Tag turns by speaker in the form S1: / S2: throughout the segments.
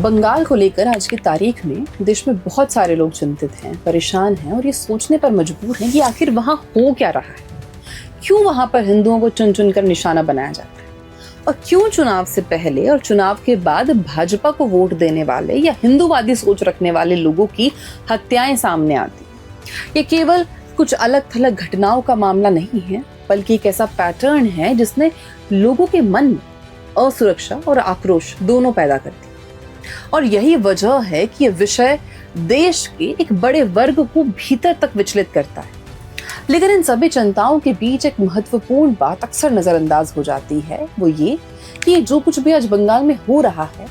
S1: बंगाल को लेकर आज की तारीख में देश में बहुत सारे लोग चिंतित हैं, परेशान हैं और ये सोचने पर मजबूर हैं कि आखिर वहाँ हो क्या रहा है। क्यों वहाँ पर हिंदुओं को चुन चुन कर निशाना बनाया जाता है और क्यों चुनाव से पहले और चुनाव के बाद भाजपा को वोट देने वाले या हिंदूवादी सोच रखने वाले लोगों की हत्याएं सामने आती। ये केवल कुछ अलग थलग घटनाओं का मामला नहीं है, बल्कि एक ऐसा पैटर्न है जिसने लोगों के मन में असुरक्षा और आक्रोश दोनों पैदा कर दी। और यही वजह है कि यह विषय देश के एक बड़े वर्ग को भीतर तक विचलित करता है। लेकिन इन सभी चिंताओं के बीच एक महत्वपूर्ण बात अक्सर नजरअंदाज हो जाती है, वो ये कि जो कुछ भी आज बंगाल में हो रहा है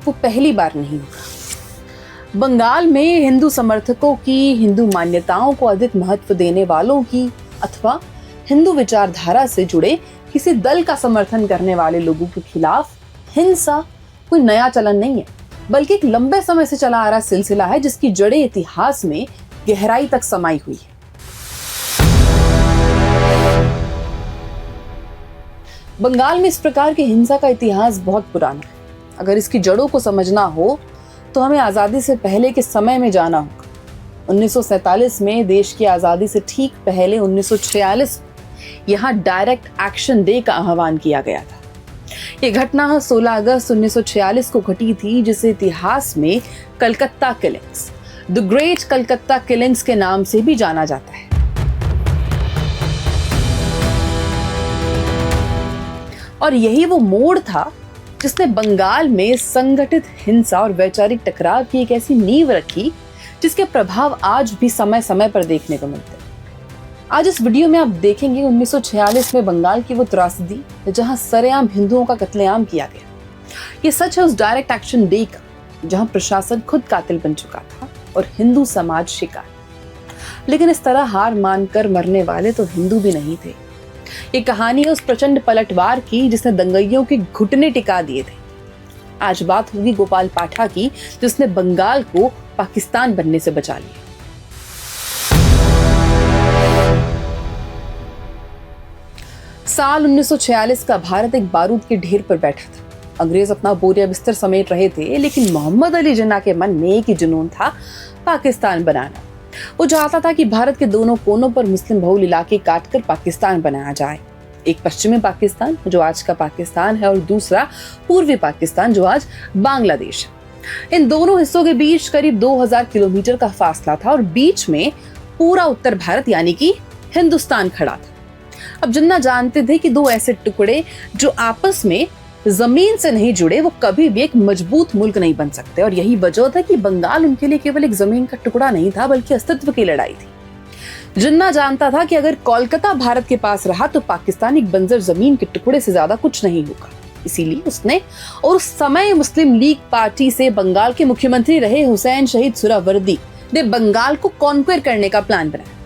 S1: वो पहली बार नहीं हुआ। बंगाल में हिंदू समर्थकों की, हिंदू मान्यताओं को अधिक महत्व देने वालों की अथवा हिंदू विचारधारा से जुड़े किसी दल का समर्थन करने वाले लोगों के खिलाफ हिंसा कोई नया चलन नहीं है, बल्कि एक लंबे समय से चला आ रहा सिलसिला है जिसकी जड़ें इतिहास में गहराई तक समाई हुई है। बंगाल में इस प्रकार की हिंसा का इतिहास बहुत पुराना है। अगर इसकी जड़ों को समझना हो तो हमें आजादी से पहले के समय में जाना होगा। 1947 में देश की आजादी से ठीक पहले 1946 यहाँ डायरेक्ट एक्शन डे का आह्वान किया गया था। ये घटना 16 अगस्त 1946 को घटी थी, जिसे इतिहास में Calcutta killings, the great Calcutta killings के नाम से भी जाना जाता है। और यही वो मोड़ था जिसने बंगाल में संगठित हिंसा और वैचारिक टकराव की एक ऐसी नींव रखी जिसके प्रभाव आज भी समय समय पर देखने को मिलते हैं। आज इस वीडियो में आप देखेंगे 1946 में बंगाल की वो त्रासदी जहां सरेआम हिंदुओं का कत्लेआम किया गया। ये सच है उस डायरेक्ट एक्शन डे का जहां प्रशासन खुद कातिल बन चुका था और हिंदू समाज शिकार। लेकिन इस तरह हार मानकर मरने वाले तो हिंदू भी नहीं थे। ये कहानी है उस प्रचंड पलटवार की जिसने दंगइयों के घुटने टिका दिए थे। आज बात होगी गोपाल पाठा की, जिसने बंगाल को पाकिस्तान बनने से बचा लिया। साल 1946 का भारत एक बारूद के ढेर पर बैठा था। अंग्रेज अपना बोरिया बिस्तर समेट रहे थे, लेकिन मोहम्मद अली जिन्ना के मन में एक ही जुनून था, पाकिस्तान बनाना। वो चाहता था कि भारत के दोनों कोनों पर मुस्लिम बहुल इलाके काटकर पाकिस्तान बनाया जाए। एक पश्चिमी पाकिस्तान जो आज का पाकिस्तान है और दूसरा पूर्वी पाकिस्तान जो आज बांग्लादेश है। इन दोनों हिस्सों के बीच करीब 2000 किलोमीटर का फासला था और बीच में पूरा उत्तर भारत यानी कि हिंदुस्तान खड़ा था। अब जिन्ना जानते थे कि दो ऐसे टुकड़े जो आपस में जमीन से नहीं जुड़े वो कभी भी एक मजबूत मुल्क नहीं बन सकते। और यही वजह था कि बंगाल उनके लिए केवल एक जमीन का टुकड़ा नहीं था, बल्कि अस्तित्व की लड़ाई थी। जिन्ना जानता था कि अगर कोलकाता भारत के पास रहा तो पाकिस्तान एक बंजर जमीन के टुकड़े से ज्यादा कुछ नहीं होगा। इसीलिए उसने और उस समय मुस्लिम लीग पार्टी से बंगाल के मुख्यमंत्री रहे हुसैन शहीद सुहरावर्दी ने बंगाल को कॉन्क्वेर करने का प्लान बनाया।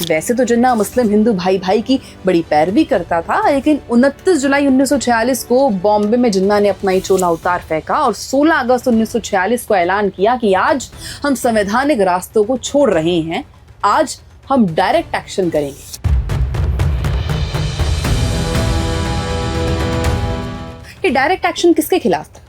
S1: वैसे तो जिन्ना मुस्लिम हिंदू भाई भाई की बड़ी पैरवी करता था, लेकिन 29 जुलाई 1946 को बॉम्बे में जिन्ना ने अपना ही चोला उतार फेंका और 16 अगस्त 1946 को ऐलान किया कि आज हम संवैधानिक रास्तों को छोड़ रहे हैं, आज हम डायरेक्ट एक्शन करेंगे। ये डायरेक्ट एक्शन किसके खिलाफ था?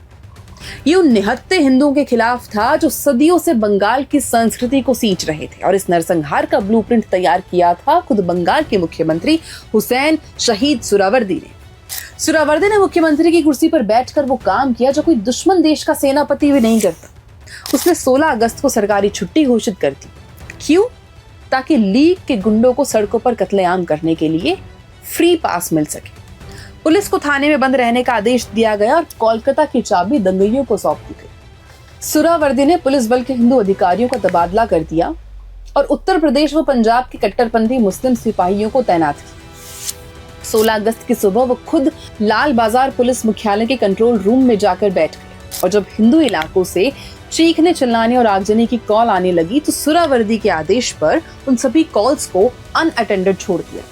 S1: ये उन निहत्थे हिंदुओं के खिलाफ था जो सदियों से बंगाल की संस्कृति को सींच रहे थे। और इस नरसंहार का ब्लूप्रिंट तैयार किया था खुद बंगाल के मुख्यमंत्री हुसैन शहीद सुहरावर्दी ने। सुहरावर्दी ने मुख्यमंत्री की कुर्सी पर बैठकर वो काम किया जो कोई दुश्मन देश का सेनापति भी नहीं करता। उसने 16 अगस्त को सरकारी छुट्टी घोषित कर दी। क्यों? ताकि लीग के गुंडों को सड़कों पर कत्लेआम करने के लिए फ्री पास मिल सके। पुलिस को थाने में बंद रहने का आदेश दिया गया और कोलकाता की चाबी दंगइयों को सौंप दी गई। सुहरावर्दी ने पुलिस बल के हिंदू अधिकारियों का तबादला कर दिया और उत्तर प्रदेश व पंजाब के कट्टरपंथी मुस्लिम सिपाहियों को तैनात किया। 16 अगस्त की सुबह वो खुद लाल बाजार पुलिस मुख्यालय के कंट्रोल रूम में जाकर बैठ गए और जब हिंदू इलाकों से चीखने, चिल्लाने और आगजनी की कॉल आने लगी तो सुहरावर्दी के आदेश पर उन सभी कॉल्स को अनअटेंडेड छोड़ दिया।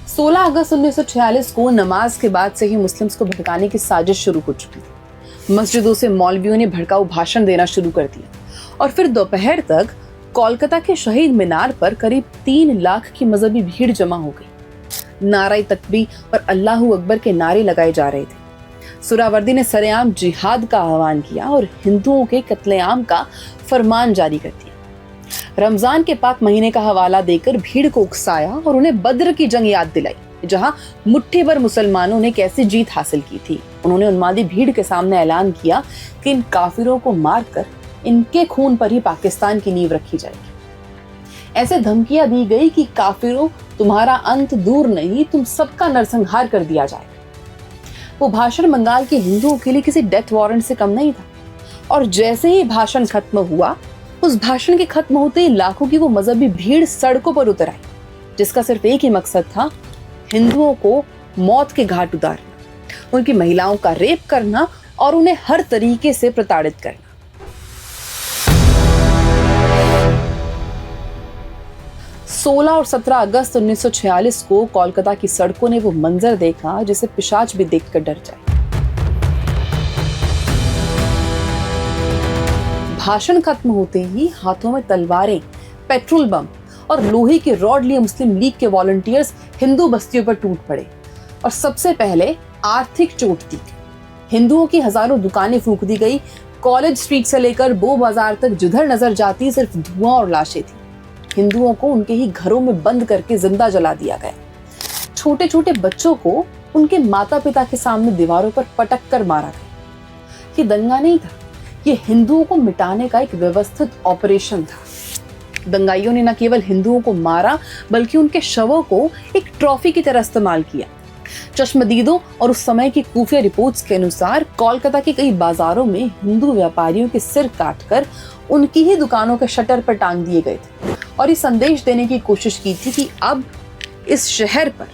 S1: 16 अगस्त 1946 को नमाज के बाद से ही मुस्लिम्स को भड़काने की साजिश शुरू हो चुकी थी। मस्जिदों से मौलवियों ने भड़काऊ भाषण देना शुरू कर दिया और फिर दोपहर तक कोलकाता के शहीद मीनार पर करीब 3 लाख की मजहबी भीड़ जमा हो गई। नारे तकबीर और अल्लाहू अकबर के नारे लगाए जा रहे थे। सुहरावर्दी ने सरेआम जिहाद का आह्वान किया और हिंदुओं के कत्लेआम का फरमान जारी कर दिया। रमजान के पाक महीने का हवाला देकर भीड़ को उकसाया और उन्हें बद्र की जंग याद दिलाई, जहां मुट्ठी भर मुसलमानों ने कैसी जीत हासिल की थी। उन्होंने उन्मादी भीड़ के सामने ऐलान किया कि इन काफिरों को मारकर इनके खून पर ही पाकिस्तान की नींव रखी जाएगी। ऐसे धमकियां दी गई कि काफिरों, तुम्हारा अंत दूर नहीं, तुम सबका नरसंहार कर दिया जाएगा। वो भाषण बंगाल के हिंदुओं के लिए किसी डेथ वारंट से कम नहीं था। और जैसे ही भाषण खत्म हुआ, उस भाषण के खत्म होते ही लाखों की वो मजहबी भीड़ सड़कों पर उतर आई, जिसका सिर्फ एक ही मकसद था, हिंदुओं को मौत के घाट उतारना, उनकी महिलाओं का रेप करना और उन्हें हर तरीके से प्रताड़ित करना। 16 और 17 अगस्त 1946 को कोलकाता की सड़कों ने वो मंजर देखा जिसे पिशाच भी देखकर डर जाए। भाषण खत्म होते ही हाथों में तलवारें, पेट्रोल बम और लोहे के रॉड लिए मुस्लिम लीग के वॉलंटियर्स हिंदू बस्तियों पर टूट पड़े और सबसे पहले आर्थिक चोट दी गई। हिंदुओं की हजारों दुकानें फूंक दी गई। कॉलेज स्ट्रीट से लेकर बो बाजार तक जिधर नजर जाती सिर्फ धुआं और लाशें थी। हिंदुओं को उनके ही घरों में बंद करके जिंदा जला दिया गया। छोटे छोटे बच्चों को उनके माता पिता के सामने दीवारों पर पटक कर मारा गया। ये दंगा नहीं था, ये हिंदुओं को मिटाने का एक व्यवस्थित ऑपरेशन था। दंगाइयों ने न केवल हिंदुओं को मारा बल्कि उनके शवों को एक ट्रॉफी की तरह इस्तेमाल किया। चश्मदीदों और उस समय की खुफिया रिपोर्ट्स के अनुसार कोलकाता के कई बाजारों में हिंदू व्यापारियों के सिर काटकर उनकी ही दुकानों के शटर पर टांग दिए गए थे और ये संदेश देने की कोशिश की थी कि अब इस शहर पर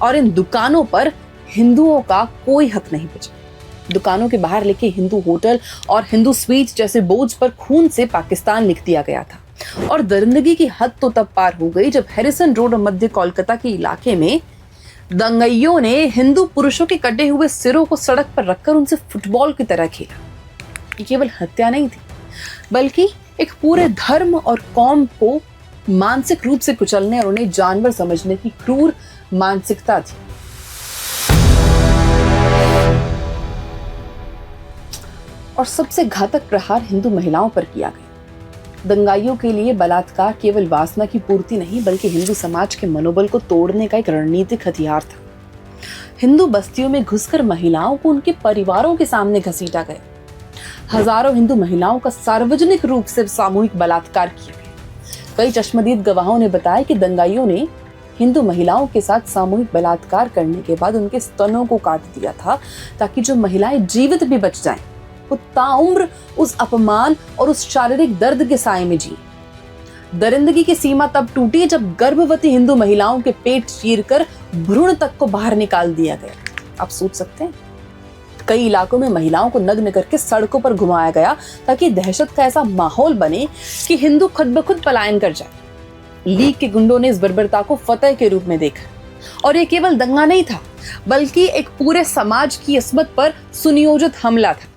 S1: और इन दुकानों पर हिंदुओं का कोई हक नहीं बचा। दुकानों के बाहर लिखे हिंदू होटल और हिंदू स्वीट्स जैसे बोर्ड्स पर खून से पाकिस्तान लिख दिया गया था। और दरिंदगी की हद तो तब पार हो गई जब हैरिसन रोड और मध्य कोलकाता के इलाके में दंगाइयों ने हिंदू पुरुषों के कटे हुए सिरों को सड़क पर रखकर उनसे फुटबॉल की तरह खेला। ये केवल हत्या नहीं थी बल्कि एक पूरे धर्म और कौम को मानसिक रूप से कुचलने और उन्हें जानवर समझने की क्रूर मानसिकता थी। और सबसे घातक प्रहार हिंदू महिलाओं पर किया गया। दंगाइयों के लिए बलात्कार केवल वासना की पूर्ति नहीं बल्कि हिंदू समाज के मनोबल को तोड़ने का एक रणनीतिक हथियार था। हिंदू बस्तियों में घुसकर महिलाओं को उनके परिवारों के सामने घसीटा गया। हजारों हिंदू महिलाओं का सार्वजनिक रूप से सामूहिक बलात्कार किया गया। कई चश्मदीद गवाहों ने बताया कि दंगाइयों ने हिंदू महिलाओं के साथ सामूहिक बलात्कार करने के बाद उनके स्तनों को काट दिया था ताकि जो महिलाएं जीवित भी बच जाएं, वो ताउम्र उस अपमान और उस शारीरिक दर्द के साए में जी। दरिंदगी की सीमा तब टूटी जब गर्भवती हिंदू महिलाओं के पेट चीरकर भ्रूण तक को बाहर निकाल दिया गया। आप सोच सकते हैं, कई इलाकों में महिलाओं को नग्न करके सड़कों पर घुमाया गया ताकि दहशत का ऐसा माहौल बने कि हिंदू खुद ब खुद पलायन कर जाए। लीग के गुंडों ने इस बर्बरता को फतेह के रूप में देखा और ये केवल दंगा नहीं था बल्कि एक पूरे समाज की इस्मत पर सुनियोजित हमला था।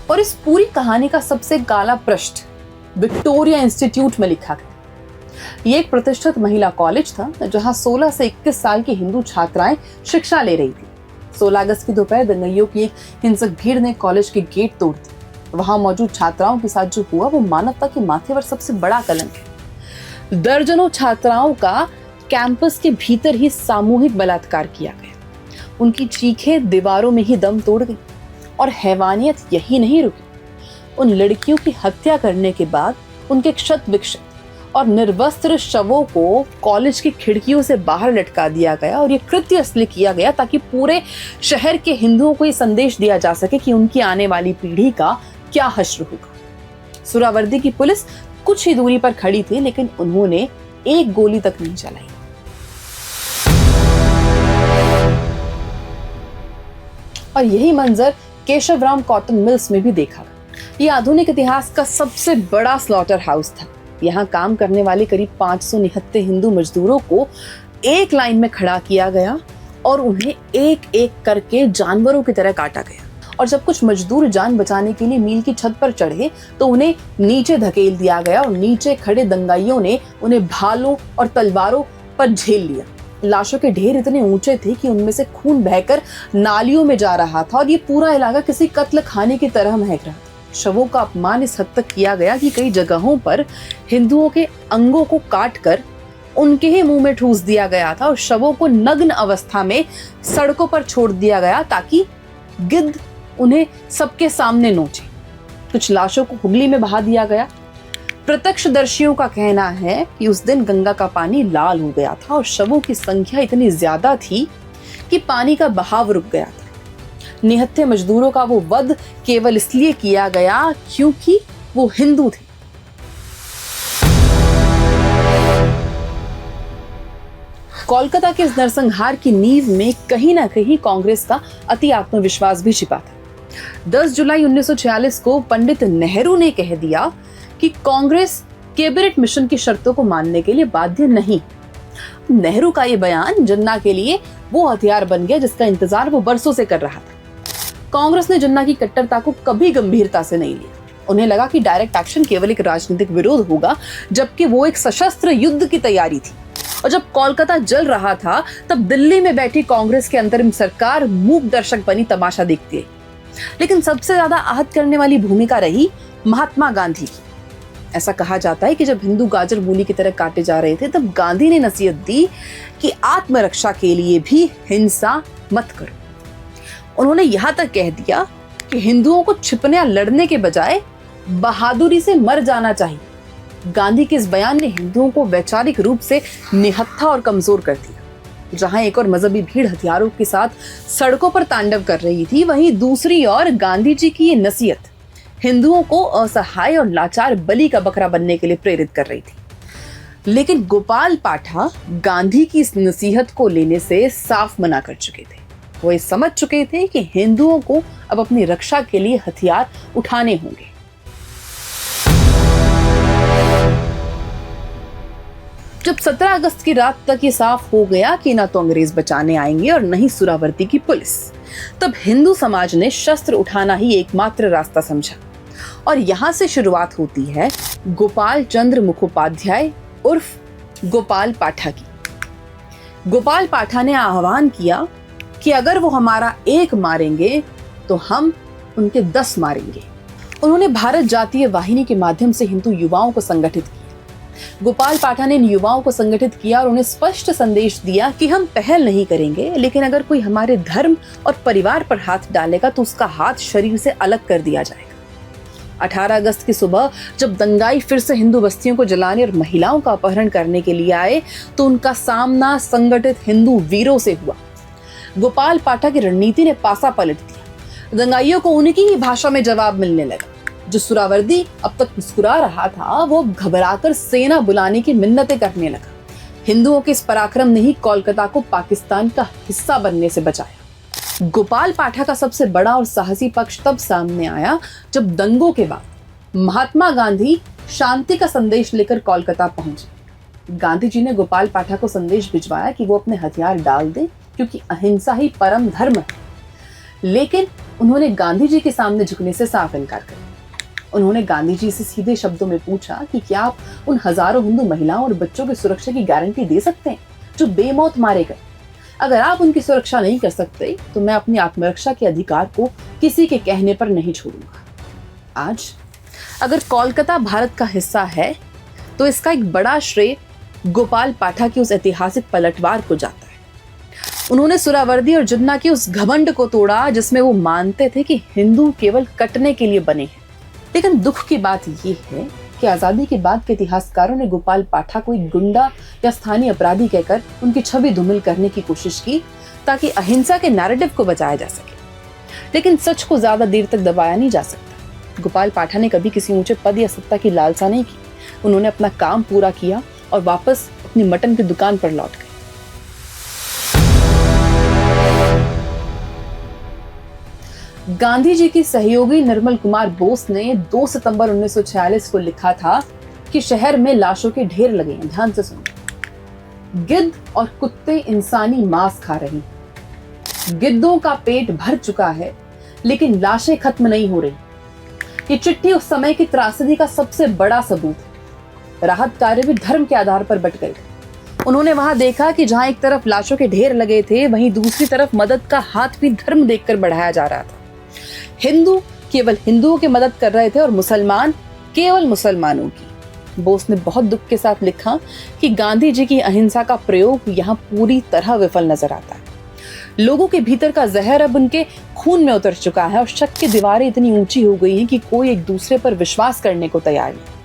S1: और इस पूरी कहानी का सबसे काला पृष्ठ विक्टोरिया इंस्टीट्यूट में लिखा गया। ये एक प्रतिष्ठित महिला कॉलेज था जहां 16 से 21 साल की हिंदू छात्राएं शिक्षा ले रही थी। 16 अगस्त की दोपहर दंगाइयों की एक हिंसक भीड़ ने कॉलेज के गेट तोड़ दिए। वहां मौजूद छात्राओं के साथ जो हुआ वो मानवता के माथे पर सबसे बड़ा कलंक है। दर्जनों छात्राओं का कैंपस के भीतर ही सामूहिक बलात्कार किया गया। उनकी चीखें दीवारों में ही दम तोड़ गई और हैवानियत यही नहीं रुकी। उन लड़कियों की हत्या करने के बाद उनके क्षत विक्षत और निर्वस्त्र शवों को कॉलेज की खिड़कियों से बाहर लटका दिया गया और ये कृत्य इसलिए किया गया ताकि पूरे शहर के हिंदुओं को ये संदेश दिया जा सके कि उनकी आने वाली पीढ़ी का क्या हश्र होगा। सुहरावर्दी की पुलिस कुछ ही दूरी पर खड़ी थी लेकिन उन्होंने एक गोली तक नहीं चलाई। और यही मंजर केशवराम कॉटन मिल्स में भी देखा। ये आधुनिक इतिहास का सबसे बड़ा स्लॉटर हाउस था। यहाँ काम करने वाले करीब 500 निहत्थे हिंदू मजदूरों को एक लाइन में खड़ा किया गया और उन्हें एक एक करके जानवरों की तरह काटा गया और जब कुछ मजदूर जान बचाने के लिए मील की छत पर चढ़े तो उन्हें नीचे धकेल दिया गया और नीचे खड़े दंगाइयों ने उन्हें भालों और तलवारों पर झेल लिया। लाशों के ढेर इतने ऊंचे थे कि उनमें से खून बहकर नालियों में जा रहा था और ये पूरा इलाका किसी कत्ल खाने की तरह महक रहा था। शवों का अपमान इस हद तक किया गया कि कई जगहों पर हिंदुओं के अंगों को काटकर उनके ही मुंह में ठूस दिया गया था और शवों को नग्न अवस्था में सड़कों पर छोड़ दिया गया ताकि गिद्ध उन्हें सबके सामने नोचे। कुछ लाशों को हुगली में बहा दिया गया। प्रत्यक्षदर्शियों का कहना है कि उस दिन गंगा का पानी लाल हो गया था और शवों की संख्या इतनी ज्यादा थी कि पानी का बहाव रुक गया था। निहत्थे मजदूरों का वो वध केवल इसलिए किया गया क्योंकि वो हिंदू थे। कोलकाता के इस नरसंहार की नींव में कहीं ना कहीं कांग्रेस का अति आत्मविश्वास भी छिपा था। 10 जुलाई 1946 को पंडित नेहरू ने कह दिया कि कांग्रेस कैबिनेट मिशन की शर्तों को मानने के लिए बाध्य नहीं। नेहरू का यह बयान जिन्ना के लिए वो हथियार बन गया जिसका इंतजार वो बरसों से कर रहा था। कांग्रेस ने जिन्ना की कट्टरता को कभी गंभीरता से नहीं लिया। उन्हें लगा कि डायरेक्ट एक्शन केवल एक राजनीतिक विरोध होगा, जबकि वो एक सशस्त्र युद्ध की तैयारी थी। और जब कोलकाता जल रहा था तब दिल्ली में बैठी कांग्रेस के अंतरिम सरकार मूक दर्शक बनी तमाशा देखती है। लेकिन सबसे ज्यादा आहत करने वाली भूमिका रही महात्मा गांधी की। ऐसा कहा जाता है कि जब हिंदू गाजर मूली की तरह काटे जा रहे थे तब गांधी ने नसीहत दी कि आत्मरक्षा के लिए भी हिंसा मत करो। उन्होंने यहां तक कह दिया कि हिंदुओं को छिपने या लड़ने के बजाय बहादुरी से मर जाना चाहिए। गांधी के इस बयान ने हिंदुओं को वैचारिक रूप से निहत्था और कमजोर कर दिया। जहां एक और मजहबी भीड़ हथियारों के साथ सड़कों पर तांडव कर रही थी, वहीं दूसरी ओर गांधी जी की ये नसीहत हिंदुओं को असहाय और लाचार बलि का बकरा बनने के लिए प्रेरित कर रही थी। लेकिन गोपाल पाठा गांधी की इस नसीहत को लेने से साफ मना कर चुके थे। वो ये समझ चुके थे कि हिंदुओं को अब अपनी रक्षा के लिए हथियार उठाने होंगे। जब 17 अगस्त की रात तक ये साफ हो गया कि ना तो अंग्रेज बचाने आएंगे और न ही सुरावर्ती की पुलिस, तब हिंदू समाज ने शस्त्र उठाना ही एकमात्र रास्ता समझा। और यहां से शुरुआत होती है गोपाल चंद्र मुखोपाध्याय उर्फ गोपाल पाठा की। गोपाल पाठा ने आह्वान किया कि अगर वो हमारा एक मारेंगे तो हम उनके 10 मारेंगे। उन्होंने भारत जातीय वाहिनी के माध्यम से हिंदू युवाओं को संगठित किया। गोपाल पाठा ने इन युवाओं को संगठित किया और उन्हें स्पष्ट संदेश दिया कि हम पहल नहीं करेंगे, लेकिन अगर कोई हमारे धर्म और परिवार पर हाथ डालेगा तो उसका हाथ शरीर से अलग कर दिया जाएगा। 18 अगस्त की सुबह जब दंगाई फिर से हिंदू बस्तियों को जलाने और महिलाओं का अपहरण करने के लिए आए तो उनका सामना संगठित हिंदू वीरों से हुआ। गोपाल पाठा की रणनीति ने पासा पलट दिया। दंगाइयों को उनकी ही भाषा में जवाब मिलने लगा। जो सुरावर्दी अब तक मुस्कुरा रहा था वो घबराकर सेना बुलाने की मिन्नतें करने लगा। हिंदुओं के इस पराक्रम ने ही कोलकाता को पाकिस्तान का हिस्सा बनने से बचाया। गोपाल पाठा का सबसे बड़ा और साहसी पक्ष तब सामने आया जब दंगों के बाद महात्मा गांधी शांति का संदेश लेकर कोलकाता पहुंचे। गांधी जी ने गोपाल पाठा को संदेश भिजवाया कि वो अपने हथियार डाल दें क्योंकि अहिंसा ही परम धर्म है। लेकिन उन्होंने गांधी जी के सामने झुकने से साफ इनकार कर दिया। उन्होंने गांधी जी से सीधे शब्दों में पूछा कि क्या आप उन हजारों हिंदू महिलाओं और बच्चों की सुरक्षा की गारंटी दे सकते हैं जो बेमौत मारे गए? अगर आप उनकी सुरक्षा नहीं कर सकते तो मैं अपनी आत्मरक्षा के अधिकार को किसी के कहने पर नहीं छोड़ूंगा। आज अगर कोलकाता भारत का हिस्सा है तो इसका एक बड़ा श्रेय गोपाल पाठा की उस ऐतिहासिक पलटवार को जाता है। उन्होंने सुरावर्दी और जिन्ना के उस घमंड को तोड़ा जिसमें वो मानते थे कि हिंदू केवल कटने के लिए बने हैं। लेकिन दुख की बात यह है कि आजादी के बाद के इतिहासकारों ने गोपाल पाठा को एक गुंडा या स्थानीय अपराधी कहकर उनकी छवि धूमिल करने की कोशिश की ताकि अहिंसा के नैरेटिव को बचाया जा सके। लेकिन सच को ज्यादा देर तक दबाया नहीं जा सकता। गोपाल पाठा ने कभी किसी ऊंचे पद या सत्ता की लालसा नहीं की। उन्होंने अपना काम पूरा किया और वापस अपनी मटन की दुकान पर लौट गए। गांधी जी की सहयोगी निर्मल कुमार बोस ने 2 सितंबर 1946 को लिखा था कि शहर में लाशों के ढेर लगे हैं। ध्यान से सुनो। गिद्ध और कुत्ते इंसानी मांस खा रहे हैं। गिद्धों का पेट भर चुका है लेकिन लाशें खत्म नहीं हो रही। ये चिट्ठी उस समय की त्रासदी का सबसे बड़ा सबूत है। राहत कार्य भी धर्म के आधार पर बट गए। उन्होंने वहां देखा कि जहां एक तरफ लाशों के ढेर लगे थे, वहीं दूसरी तरफ मदद का हाथ भी धर्म देखकर बढ़ाया जा रहा था। हिंदू केवल हिंदुओं की मदद कर रहे थे और मुसलमान केवल मुसलमानों की। बोस ने बहुत दुख के साथ लिखा कि गांधी जी की अहिंसा का प्रयोग यहाँ पूरी तरह विफल नजर आता है। लोगों के भीतर का जहर अब उनके खून में उतर चुका है और शक की दीवारें इतनी ऊंची हो गई हैं कि कोई एक दूसरे पर विश्वास करने को तैयार नहीं।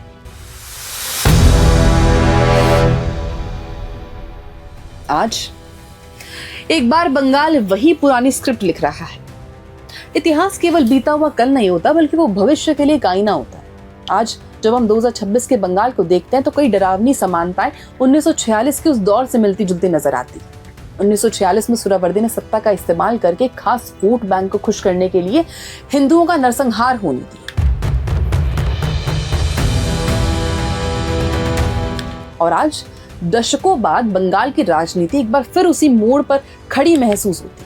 S1: आज एक बार बंगाल वही पुरानी स्क्रिप्ट लिख रहा है। इतिहास केवल बीता हुआ कल नहीं होता, बल्कि वो भविष्य के लिए एक आईना होता है। आज जब हम 2026 के बंगाल को देखते हैं तो कई डरावनी समानताएं 1946 के उस दौर से मिलती जुलती नजर आती। 1946 में सुहरावर्दी ने सत्ता का इस्तेमाल करके खास वोट बैंक को खुश करने के लिए हिंदुओं का नरसंहार होने दी। और आज दशकों बाद बंगाल की राजनीति एक बार फिर उसी मोड़ पर खड़ी महसूस होती।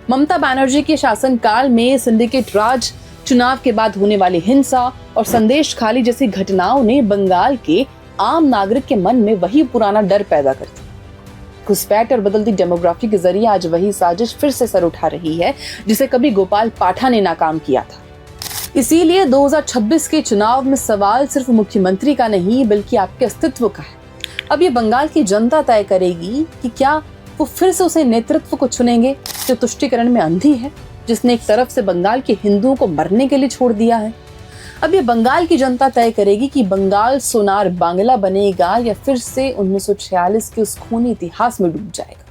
S1: ममता बनर्जी के शासनकाल में सिंडिकेट राज, चुनाव के बाद होने वाली हिंसा और संदेश खाली जैसी घटनाओं ने बंगाल के आम नागरिक के मन में वही पुराना डर पैदा कर दिया। घुसपैठ और बदलती डेमोग्राफी के जरिए आज वही साजिश फिर से सर उठा रही है जिसे कभी गोपाल पाठा ने नाकाम किया था। इसीलिए 2026 के चुनाव में सवाल सिर्फ मुख्यमंत्री का नहीं बल्कि आपके अस्तित्व का है। अब ये बंगाल की जनता तय करेगी कि क्या वो फिर से उसे नेतृत्व को चुनेंगे जो तुष्टीकरण में अंधी है, जिसने एक तरफ से बंगाल के हिंदुओं को मरने के लिए छोड़ दिया है। अब ये बंगाल की जनता तय करेगी कि बंगाल सोनार बांग्ला बनेगा या फिर से 1946 के उस खूनी इतिहास में डूब जाएगा।